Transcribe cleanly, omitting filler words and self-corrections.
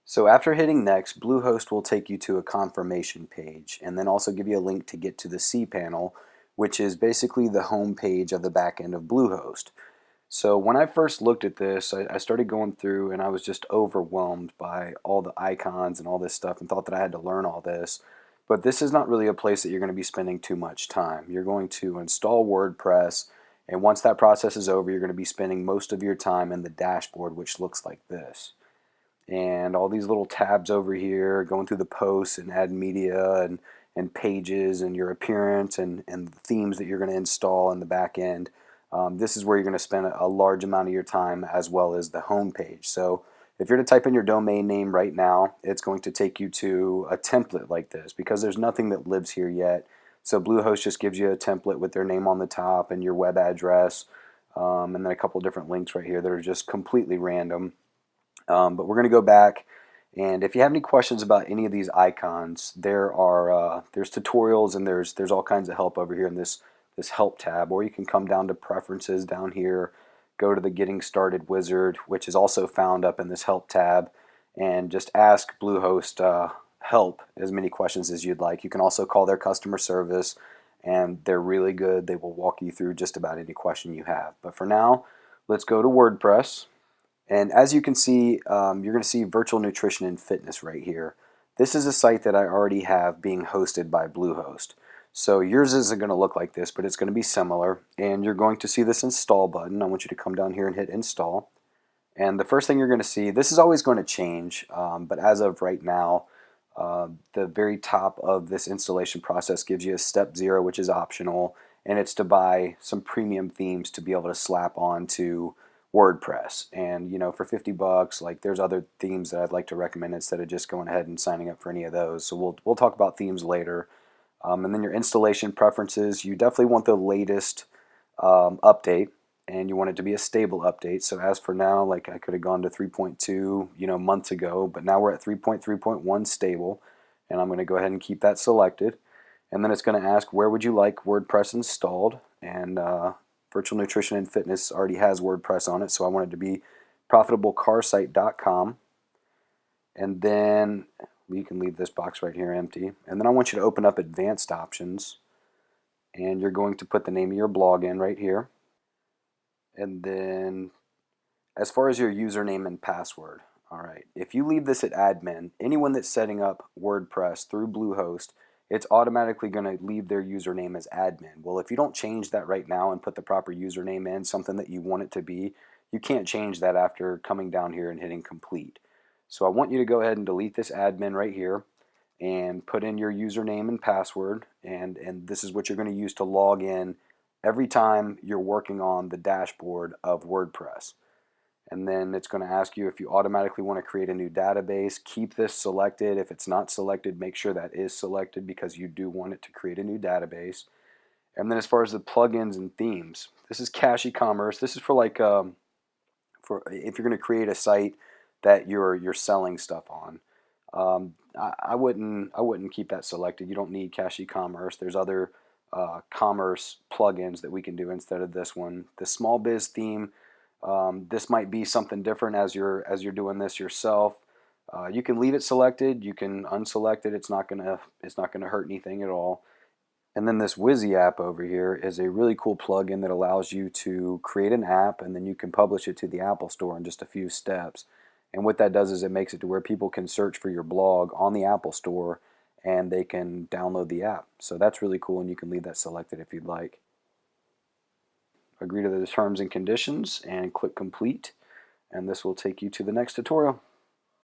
So after hitting next, Bluehost will take you to a confirmation page and then also give you a link to get to the cPanel, which is basically the home page of the backend of Bluehost. So when I first looked at this, I started going through and I was just overwhelmed by all the icons and all this stuff and thought that I had to learn all this. But this is not really a place that you're going to be spending too much time. You're going to install WordPress, and once that process is over, you're going to be spending most of your time in the dashboard, which looks like this. And all these little tabs over here, going through the posts and add media and pages and your appearance and the themes that you're going to install in the back end. This is where you're going to spend a large amount of your time, as well as the home page. So if you're to type in your domain name right now, it's going to take you to a template like this because there's nothing that lives here yet. So Bluehost just gives you a template with their name on the top and your web address, and then a couple different links right here that are just completely random. But we're going to go back, and if you have any questions about any of these icons, there's tutorials and there's all kinds of help over here in this help tab, or you can come down to preferences down here, go to the getting started wizard, which is also found up in this help tab, and just ask Bluehost help as many questions as you'd like. You can also call their customer service, and they're really good. They will walk you through just about any question you have. But for now, let's go to WordPress. And as you can see, you're going to see Virtual Nutrition and Fitness right here. This is a site that I already have being hosted by Bluehost. So yours isn't going to look like this, but it's going to be similar. And you're going to see this install button. I want you to come down here and hit install. And the first thing you're going to see, this is always going to change, but as of right now, the very top of this installation process gives you a step 0, which is optional, and it's to buy some premium themes to be able to slap on to WordPress. And you know, for 50 bucks, like, there's other themes that I'd like to recommend instead of just going ahead and signing up for any of those. So we'll talk about themes later. And then your installation preferences, you definitely want the latest update, and you want it to be a stable update. So as for now, like, I could have gone to 3.2 months ago, but now we're at 3.3.1 stable, and I'm going to go ahead and keep that selected. And then it's going to ask, where would you like WordPress installed? And Virtual Nutrition and Fitness already has WordPress on it, so I want it to be profitablecarsite.com. And then you can leave this box right here empty. And then I want you to open up Advanced Options, and you're going to put the name of your blog in right here. And then as far as your username and password, all right, if you leave this at admin, anyone that's setting up WordPress through Bluehost, it's automatically going to leave their username as admin. Well, if you don't change that right now and put the proper username in, something that you want it to be, you can't change that after coming down here and hitting complete. So I want you to go ahead and delete this admin right here and put in your username and password, and this is what you're going to use to log in every time you're working on the dashboard of WordPress. And then it's going to ask you if you automatically want to create a new database. Keep this selected. If it's not selected, make sure that is selected, because you do want it to create a new database. And then as far as the plugins and themes, this is cache e-commerce. This is for like for if you're going to create a site that you're selling stuff on. I wouldn't keep that selected. You don't need cache e-commerce. There's other commerce plugins that we can do instead of this one. The small biz theme. This might be something different as you're doing this yourself. You can leave it selected. You can unselect it. It's not gonna hurt anything at all. And then this Wizzy app over here is a really cool plugin that allows you to create an app, and then you can publish it to the Apple Store in just a few steps. And what that does is it makes it to where people can search for your blog on the Apple Store and they can download the app. So that's really cool, and you can leave that selected if you'd like. Agree to the terms and conditions and click complete, and this will take you to the next tutorial.